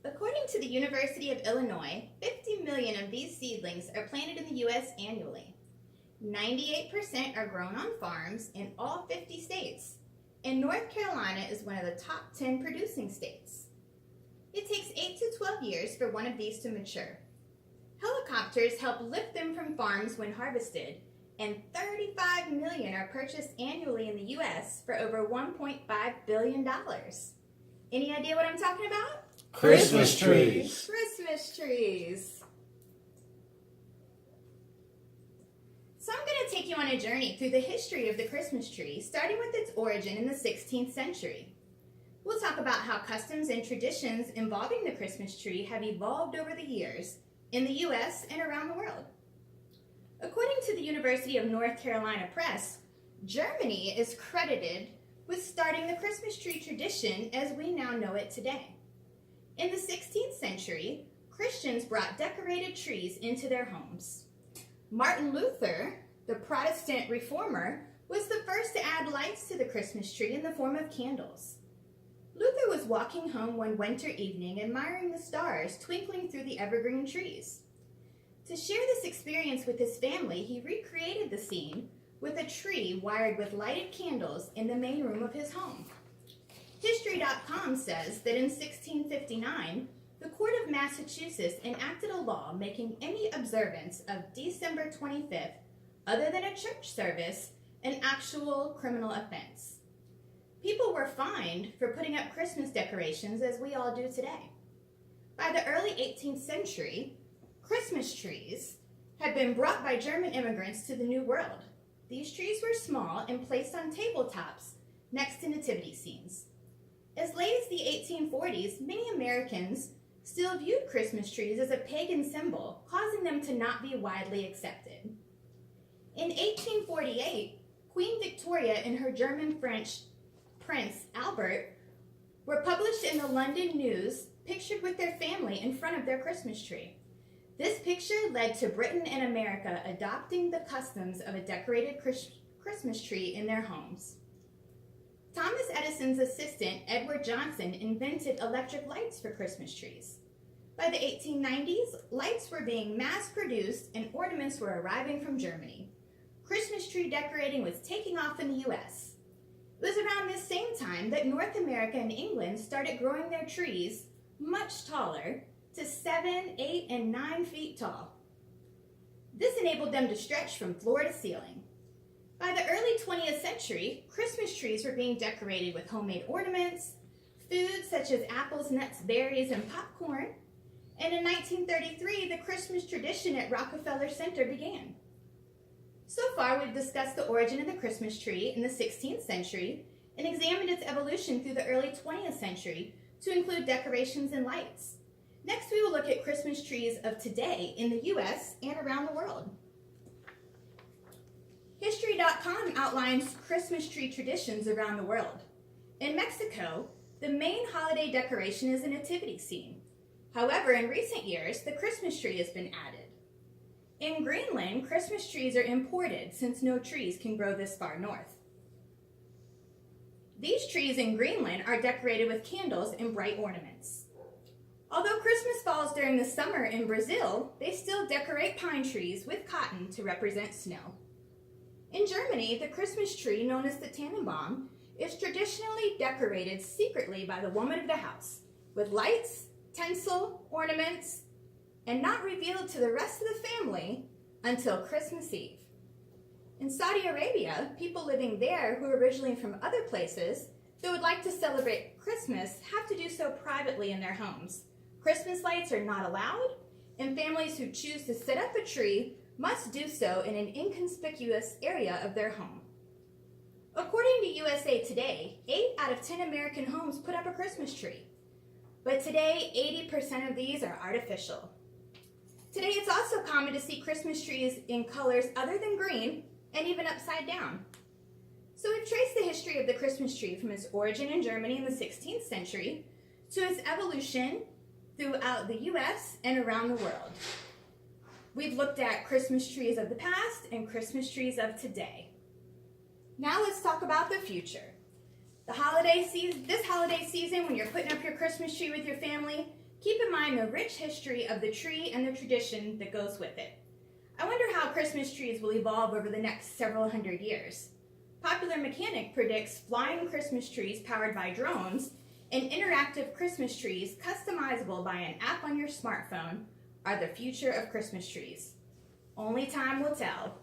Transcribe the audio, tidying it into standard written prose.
According to the University of Illinois, 50 million of these seedlings are planted in the U.S. annually. 98% are grown on farms in all 50 states, and North Carolina is one of the top 10 producing states. It takes 8 to 12 years for one of these to mature. Helicopters help lift them from farms when harvested, and 35 million are purchased annually in the U.S. for over $1.5 billion. Any idea what I'm talking about? Christmas trees. Christmas trees. So I'm going to take you on a journey through the history of the Christmas tree, starting with its origin in the 16th century. We'll talk about how customs and traditions involving the Christmas tree have evolved over the years in the U.S. and around the world. According to the University of North Carolina Press, Germany is credited with starting the Christmas tree tradition as we now know it today. In the 16th century, Christians brought decorated trees into their homes. Martin Luther, the Protestant reformer, was the first to add lights to the Christmas tree in the form of candles. Luther was walking home one winter evening, admiring the stars twinkling through the evergreen trees. To share this experience with his family, he recreated the scene with a tree wired with lighted candles in the main room of his home. History.com says that in 1659, the Court of Massachusetts enacted a law making any observance of December 25th, other than a church service, an actual criminal offense. People were fined for putting up Christmas decorations as we all do today. By the early 18th century, Christmas trees had been brought by German immigrants to the New World. These trees were small and placed on tabletops next to nativity scenes. As late as the 1840s, many Americans still viewed Christmas trees as a pagan symbol, causing them to not be widely accepted. In 1848, Queen Victoria and her German-French Prince Albert were published in the London News, pictured with their family in front of their Christmas tree. This picture led to Britain and America adopting the customs of a decorated Christmas tree in their homes. Thomas Edison's assistant, Edward Johnson, invented electric lights for Christmas trees. By the 1890s, lights were being mass-produced and ornaments were arriving from Germany. Christmas tree decorating was taking off in the U.S. It was around this same time that North America and England started growing their trees much taller to 7, 8, and 9 feet tall. This enabled them to stretch from floor to ceiling. By the early 20th century, Christmas trees were being decorated with homemade ornaments, foods such as apples, nuts, berries, and popcorn. And in 1933, the Christmas tradition at Rockefeller Center began. So far, we've discussed the origin of the Christmas tree in the 16th century and examined its evolution through the early 20th century to include decorations and lights. Next, we will look at Christmas trees of today in the U.S. and around the world. History.com outlines Christmas tree traditions around the world. In Mexico, the main holiday decoration is a nativity scene. However, in recent years, the Christmas tree has been added. In Greenland, Christmas trees are imported since no trees can grow this far north. These trees in Greenland are decorated with candles and bright ornaments. Although Christmas falls during the summer in Brazil, they still decorate pine trees with cotton to represent snow. In Germany, the Christmas tree, known as the Tannenbaum, is traditionally decorated secretly by the woman of the house, with lights, tinsel, ornaments, and not revealed to the rest of the family until Christmas Eve. In Saudi Arabia, people living there who are originally from other places that would like to celebrate Christmas have to do so privately in their homes. Christmas lights are not allowed, and families who choose to set up a tree must do so in an inconspicuous area of their home. According to USA Today, 8 out of 10 American homes put up a Christmas tree. But today, 80% of these are artificial. Today, it's also common to see Christmas trees in colors other than green and even upside down. So we've traced the history of the Christmas tree from its origin in Germany in the 16th century to its evolution throughout the U.S. and around the world. We've looked at Christmas trees of the past and Christmas trees of today. Now let's talk about the future. This holiday season, when you're putting up your Christmas tree with your family, Keep in mind the rich history of the tree and the tradition that goes with it. I wonder how Christmas trees will evolve over the next several hundred years. Popular Mechanic predicts flying Christmas trees powered by drones and interactive Christmas trees customizable by an app on your smartphone are the future of Christmas trees. Only time will tell.